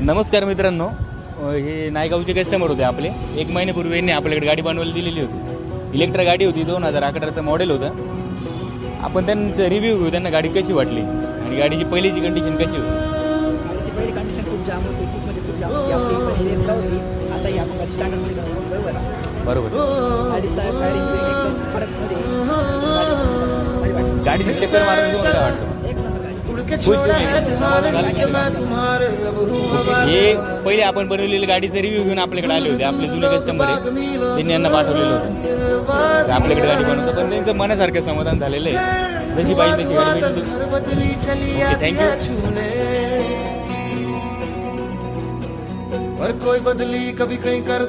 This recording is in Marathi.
नमस्कार मित्रांनो, हे नायगावचे कस्टमर होते आपले. 1 महिन्यापूर्वी यांनी आपल्याकडे गाडी बनवायला दिलेली होती. इलेक्ट्रा गाडी होती, 2011चं मॉडेल होतं. आपण त्यांचं रिव्ह्यू घेऊ, त्यांना गाडी कशी वाटली आणि गाडीची पहिलीची कंडिशन कशी होती. गाडीची पहिली कंडिशन खूप जाम होती, खूप म्हणजे खूप जाम होती. आपली पहिली इलेक्ट्रा होती, आता ही आपण गाडी स्टँडर्डमध्ये करतो. बरोबर आहे. बरोबर. गाडीचा फायरिंग एकदम फरकमध्ये गाडीची चक्कर मारून तुम्हाला काय वाटतं? एक नंबर गाडी. हे पहिले आपण बनवलेली गाडीचा रिव्ह्यू घेऊन आपल्याकडे आले होते. आपले जुने कस्टमर आहे, त्यांनी यांना पाठवलेलं होतं आपल्याकडे गाडी बनवतो. पण त्यांचं मनासारखं समाधान झालेलं आहे. जशी पाहिजे तशी गाडी भेटली. Okay, thank you. और कोई बदली कभी कहीं कर